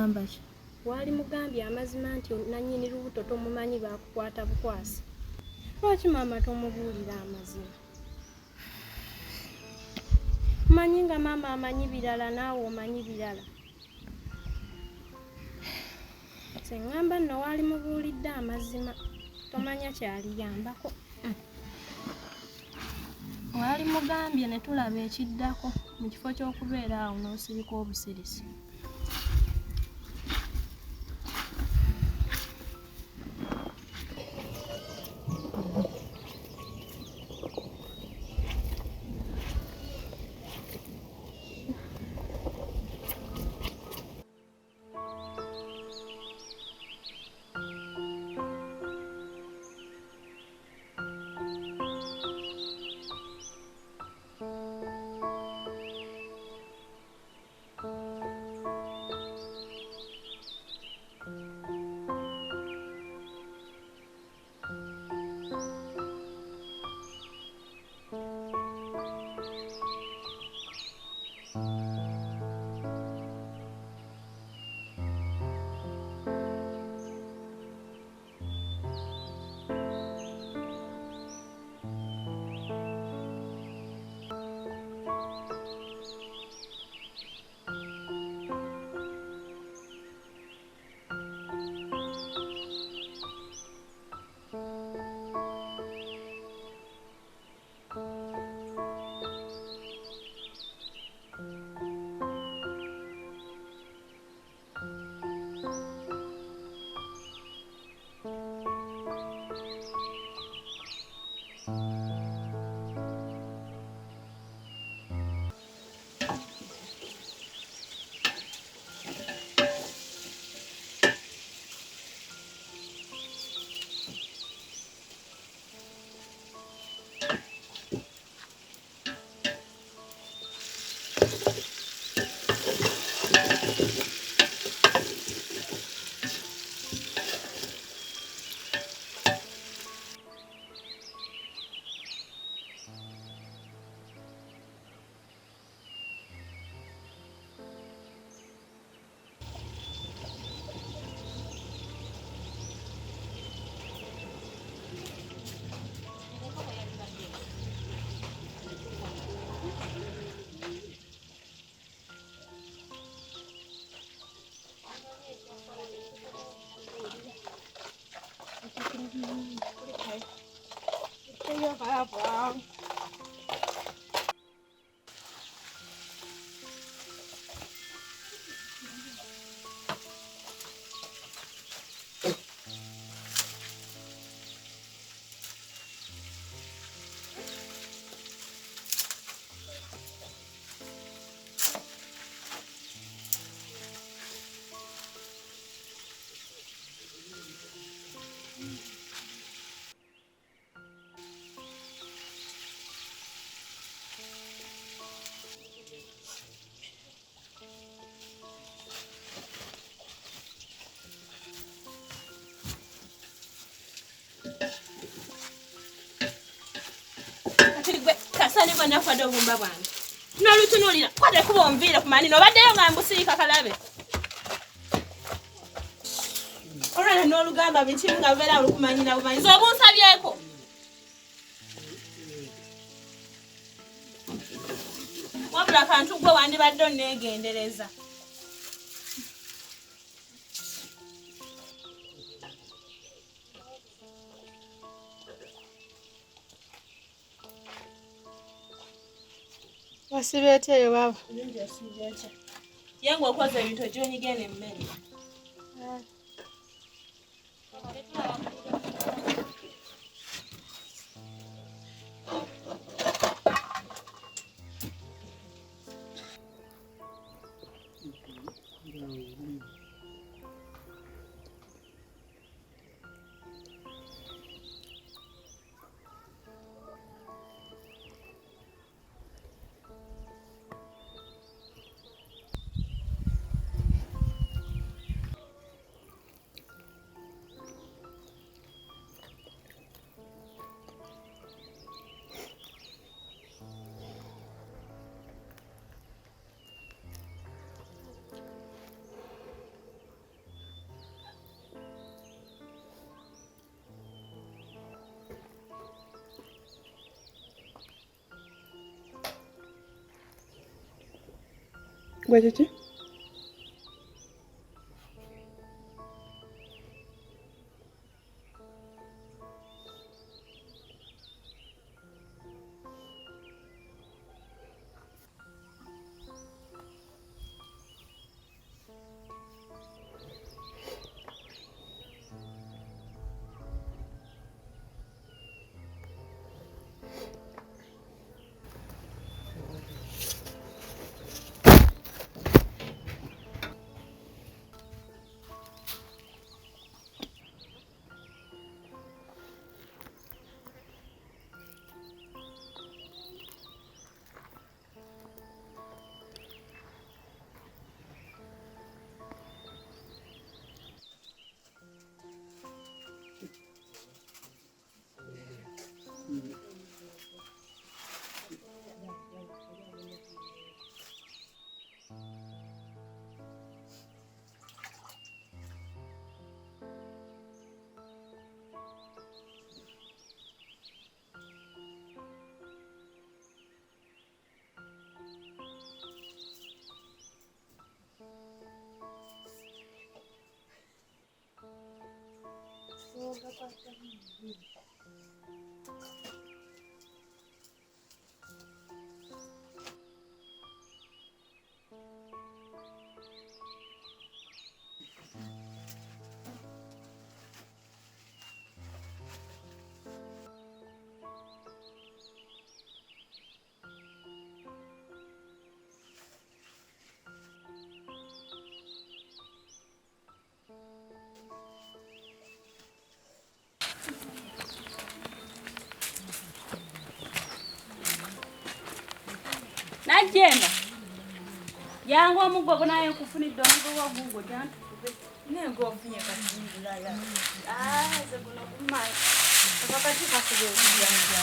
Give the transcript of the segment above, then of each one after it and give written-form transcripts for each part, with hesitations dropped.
agamba ki? Wali mugambye amazima nti nannyini lubuto tomumanyi bakukwata bukwasi. Lwaki maama tomubuulira amazima? Manyi nga maama amanyi birala naawe omanyi birala. Sengamba nno wali mubuulidde amazima tomanya kyaliyambako. Wali mugambye ne tulaba ekiddako mu kifo ky'okubeera awo n'osirika obusirisi. Kasani bwana kwada obumba bwange. Nolutunulira kwade kuba onviire ku manino obaddeyo nga mbusiika kalabe. Olwana n'olugamba bikimu nga bubeera olukumanyira bumanyiza obunsabyeko. Wabula kantu gwe wandibadde onneegendereza. Wasibeetya eyo baba? Yangu okoze ebintu gy'onyigena emmere. Gwe kiki? Najjemba. Yangu omuggo gunaye nkufunidde omuggo gwa gugo jantukube. Nengo ofunye kasingula ya. Ze guno kumaye. Kakati kasube okujanja.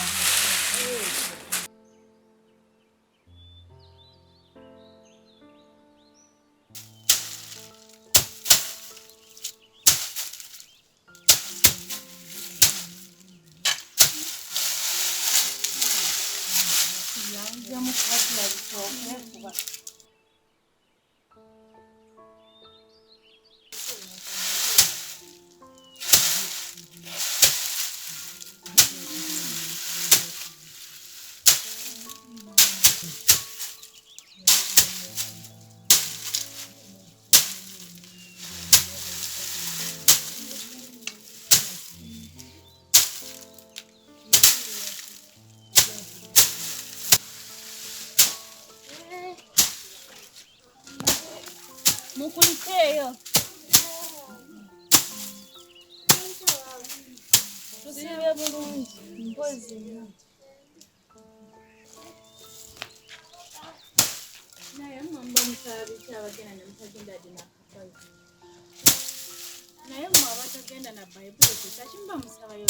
Mukuliteyo. Tusibe bulungi. Mpozi. Naye mambo msabi cyabagena namutagenda dina kafayo. Naye mwabagenda na Bible cyachimba musaba yo.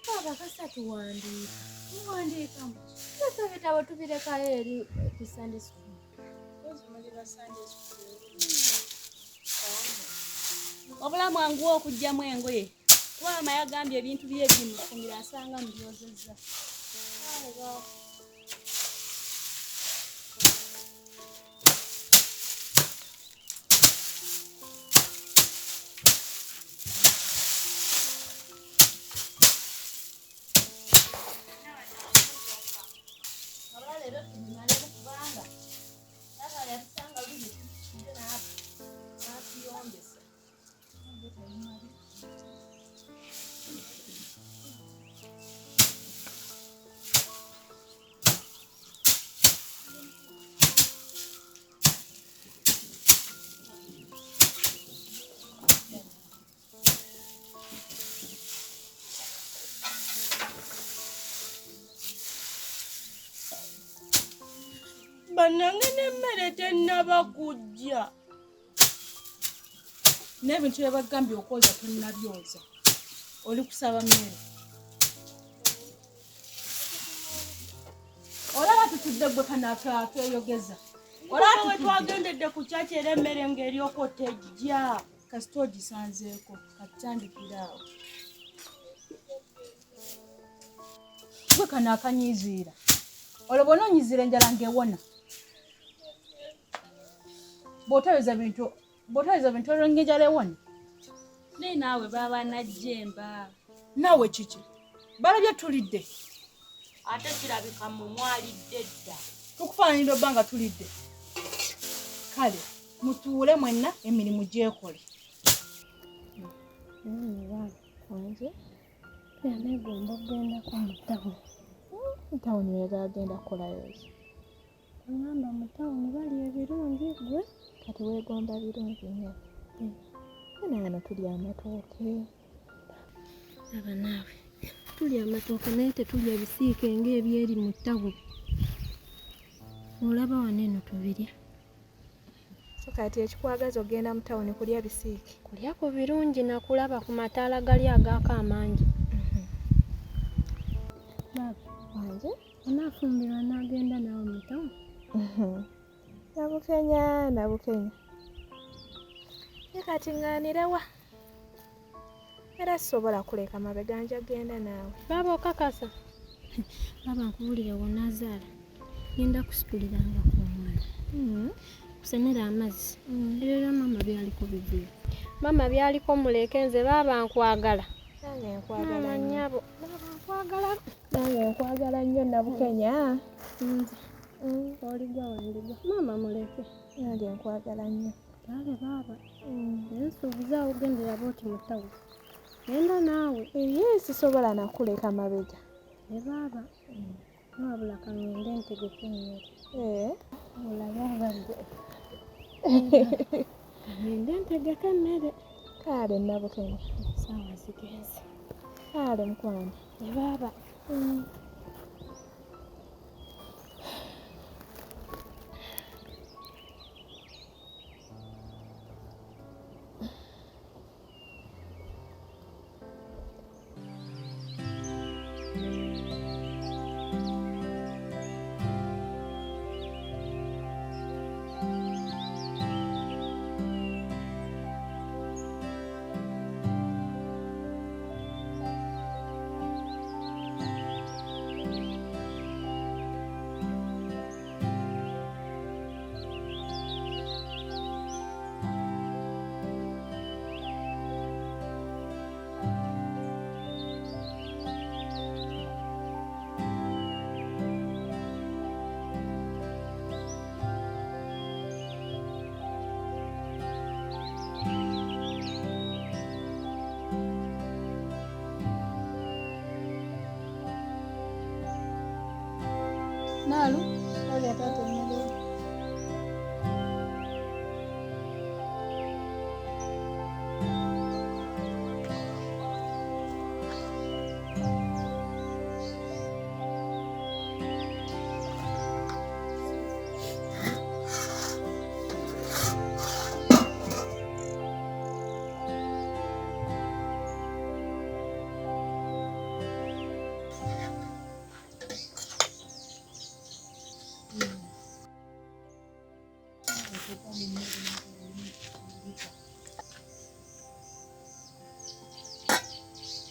Baba kasatu wandika. Muwandika mu. Sasa bitabo tubireka eri ku Sunday school. Obulamu wangu okujjamu engoye. Kuba mama yagambye ebintu bye bimufunira asanga mbyozezza. Banange n'emmere tennaba kujja. N'ebintu bye bagambye okwoza tonnabyoza. Oli kusaba mmere. Olaba tutudde gwe kanaka tweyogeza. Olaba we twagendedde ku kyaki era emmere ng'eryoko tejja. Kasita ogisanzeeko katandikira awo. Gwe kanaka nyiiziira. Olwo bw'onoonyiziira enjala ng'ewona. bw'otaweza bintu olw'engejja lewoni. naye naawe baba najjemba. Naawe kiki? Balabye tulidde. Ate kirabika mmwe mwalidde dda. Tukufaananira obba nga tulidde. Kale mutuule mwenna emirimu gyekole. Wanje yanegomba okgendako mu ttawuni. Ttawuni wega agenda kukolayo ki? Agamba mu ttawuni bali ebirungi gwe kati weegomba birungi nnyo. Nano tulya amatooke. Aba naawe tulya amatooke naye tetulya bisiike ng'ebyeri mu ttawuni. Olaba wano eno tubirya. So kati ekikwagaza ogenda mu ttawuni kulya bisiike? Kulya ku birungi na kulaba ku mataala gali agaako amangi. Baba wanje anaafumbirwa n'agenda nawe mu ttawuni? Nabukenya. Ye kati ŋŋaanirewa. Era sisobola kuleka mabega nja genda naawe. Baba okakasa? Baba nkubulire wonna azaala. Ngenda kusituliranga ku mwana. Kusenera amazzi. Era mama byaliko bivuye. Mama byaliko muleke nze baba nkwagala. Nange nkwagala nnyabo. Nange nkwagala nnyo Nabukenya. Oligwa wendigwa. Mama muleke. Nange nkwagala nnyo. Kale baba. Nsuubiza ogendera bwoti mu ttawuni. Genda naawe. Sisobola nakuleka mabega. Baba. Wabula kangende ntegeke emmere. Olaba abadde. Kangende ntegeke emmere. Kale Nabukenya. Saawa zigenze. Kale mukwano. Baba. Naalu, olya taata emmere.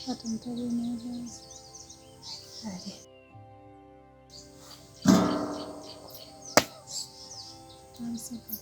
Taata mutali n'ebyazi. Ali. Twabiseeko.